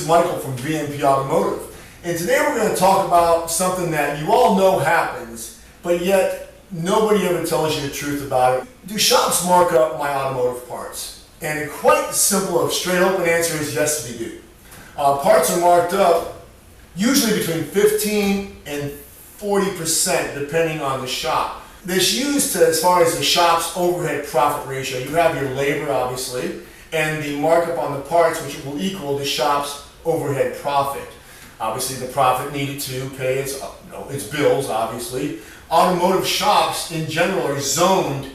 is Michael from BNP Automotive, and today we're going to talk about something that you all know happens, but yet nobody ever tells you the truth about it. Do shops mark up my automotive parts? And a quite simple, straight open answer is yes, they do. Parts are marked up usually between 15 and 40% depending on the shop. This used to, as far as the shop's overhead profit ratio, you have your labor obviously, and the markup on the parts, which will equal the shop's overhead profit. Obviously the profit needed to pay its bills, obviously. Automotive shops in general are zoned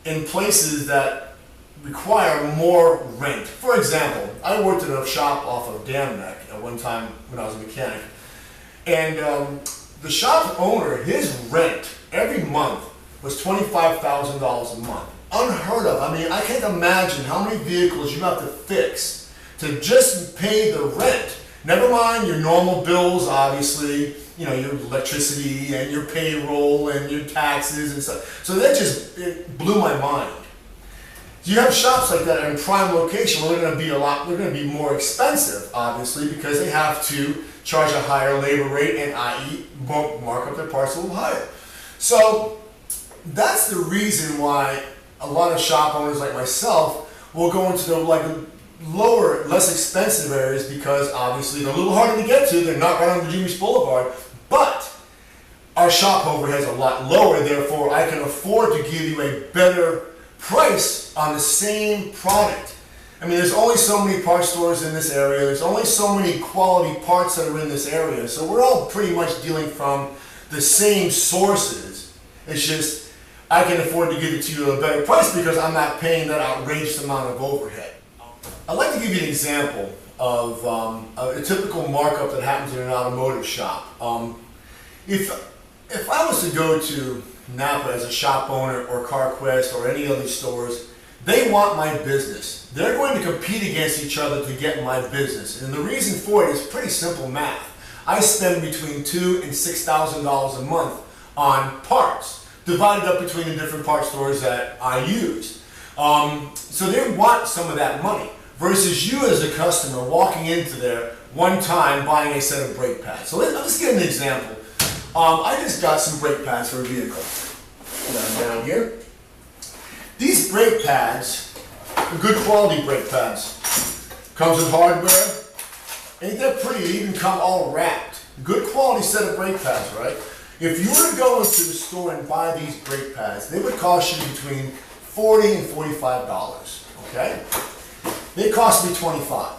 in places that require more rent. For example, I worked at a shop off of Dam Neck at one time when I was a mechanic, and the shop owner, his rent every month was $25,000 a month. Unheard of. I mean, I can't imagine how many vehicles you have to fix to just pay the rent. Never mind your normal bills, obviously, you know, your electricity and your payroll and your taxes and stuff. So that it blew my mind. You have shops like that in prime location where they're going to be more expensive, obviously, because they have to charge a higher labor rate and i.e. mark up their parts a little higher. So that's the reason why a lot of shop owners like myself will go into the lower, less expensive areas because obviously they're a little harder to get to. They're not right on Virginia Beach Boulevard, but our shop overhead is a lot lower. Therefore, I can afford to give you a better price on the same product. I mean, there's only so many parts stores in this area. There's only so many quality parts that are in this area. So we're all pretty much dealing from the same sources. It's just I can afford to give it to you at a better price because I'm not paying that outrageous amount of overhead. I'd like to give you an example of a typical markup that happens in an automotive shop. If I was to go to Napa as a shop owner or CarQuest or any other stores, they want my business. They're going to compete against each other to get my business. And the reason for it is pretty simple math. I spend between $2,000 and $6,000 a month on parts, divided up between the different parts stores that I use. So they want some of that money versus you as a customer walking into there one time buying a set of brake pads. So let's give an example. I just got some brake pads for a vehicle. Down here. These brake pads are good quality brake pads. Comes with hardware. Ain't that pretty? They even come all wrapped. Good quality set of brake pads, right? If you were to go into the store and buy these brake pads, they would cost you between $40 and $45. Okay? They cost me $25.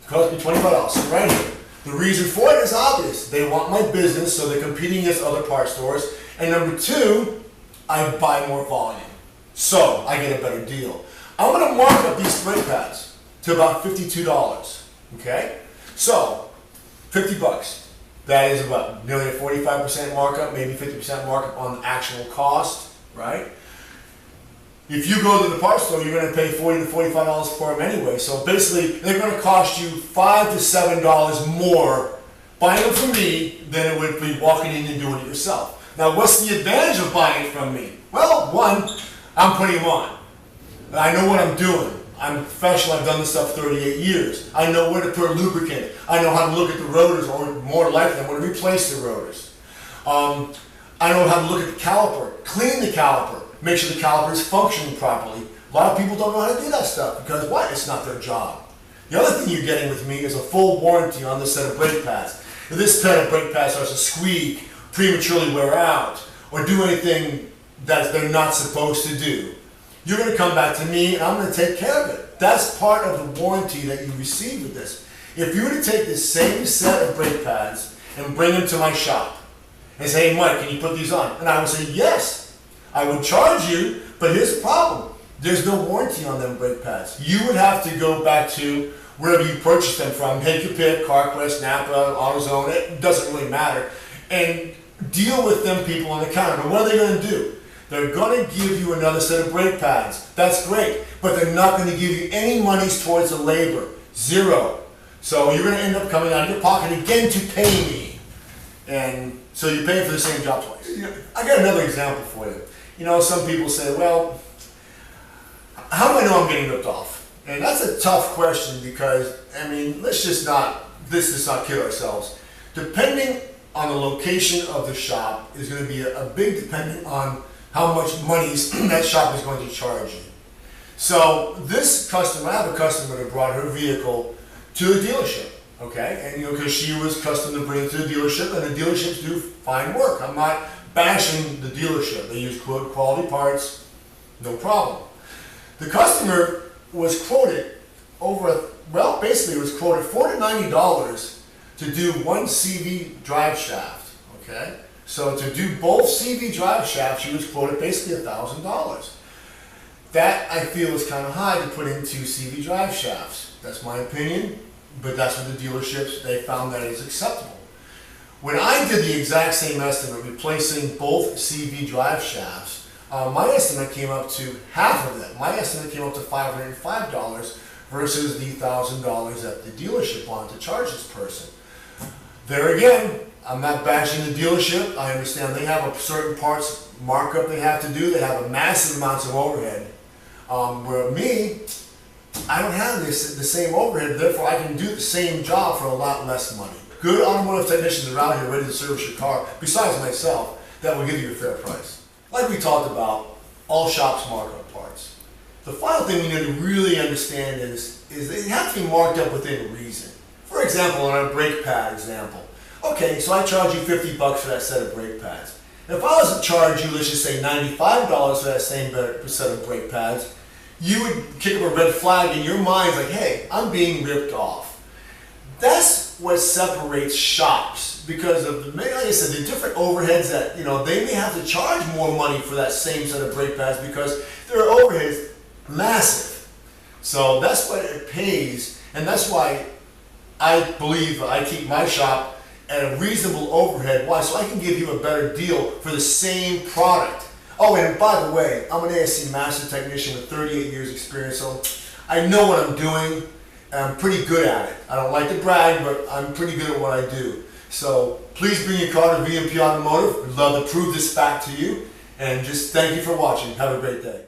It cost me $25. So right here. The reason for it is obvious. They want my business, so they're competing against other parts stores. And number two, I buy more volume. So I get a better deal. I'm going to mark up these brake pads to about $52. Okay? So, $50. That is about nearly a 45% markup, maybe 50% markup on the actual cost, right? If you go to the parts store, you're going to pay $40 to $45 for them anyway. So basically, they're going to cost you $5 to $7 more buying them from me than it would be walking in and doing it yourself. Now, what's the advantage of buying it from me? Well, one, I'm putting them on. I know what I'm doing. I'm professional. I've done this stuff 38 years. I know where to put lubricant. I know how to look at the rotors, or more likely, I'm going to replace the rotors. I know how to look at the caliper, clean the caliper, make sure the caliper is functioning properly. A lot of people don't know how to do that stuff because what? It's not their job. The other thing you're getting with me is a full warranty on this set of brake pads. If this set of brake pads starts to squeak, prematurely wear out, or do anything that they're not supposed to do, you're going to come back to me and I'm going to take care of it. That's part of the warranty that you receive with this. If you were to take this same set of brake pads and bring them to my shop and say, hey Mike, can you put these on? And I would say, yes, I would charge you, but here's the problem. There's no warranty on them brake pads. You would have to go back to wherever you purchased them from, take your pick, CarQuest, Napa, AutoZone, it doesn't really matter, and deal with them people on the counter. But what are they going to do? They're going to give you another set of brake pads. That's great, but they're not going to give you any monies towards the labor. Zero. So you're going to end up coming out of your pocket again to pay me. And so you're paying for the same job twice. I got another example for you. You know, some people say, well, how do I know I'm getting ripped off? And that's a tough question because, I mean, let's just not kid ourselves. Depending on the location of the shop is going to be a big dependent on how much money that shop is going to charge you. So this customer, I have a customer that brought her vehicle to the dealership, okay? And because she was accustomed to bring it to the dealership, and the dealerships do fine work. I'm not bashing the dealership. They use quality parts, no problem. The customer was quoted basically it was quoted $490 to do one CV drive shaft, okay? So to do both CV drive shafts, she was quoted basically $1,000. That I feel is kind of high to put into CV drive shafts. That's my opinion, but that's what the dealerships, they found that is acceptable. When I did the exact same estimate, replacing both CV drive shafts, my estimate came up to half of that. My estimate came up to $505 versus the $1,000 that the dealership wanted to charge this person. There again, I'm not bashing the dealership. I understand they have a certain parts markup they have to do. They have a massive amounts of overhead. Where me, I don't have the same overhead, therefore I can do the same job for a lot less money. Good automotive technicians are out here ready to service your car, besides myself, that will give you a fair price. Like we talked about, all shops mark up parts. The final thing you need to really understand is they have to be marked up within reason. For example, on a brake pad example, okay, so I charge you $50 for that set of brake pads. If I was to charge you, let's just say $95 for that same set of brake pads, you would kick up a red flag in your mind like, hey, I'm being ripped off. That's what separates shops because of, like I said, the different overheads that, they may have to charge more money for that same set of brake pads because their overhead is massive. So that's what it pays, and that's why I believe I keep my shop at a reasonable overhead. Why? So I can give you a better deal for the same product. Oh, and by the way, I'm an ASC master technician with 38 years experience, so I know what I'm doing, and I'm pretty good at it. I don't like to brag, but I'm pretty good at what I do. So please bring your car to VMP Automotive. We'd love to prove this fact to you, and just thank you for watching. Have a great day.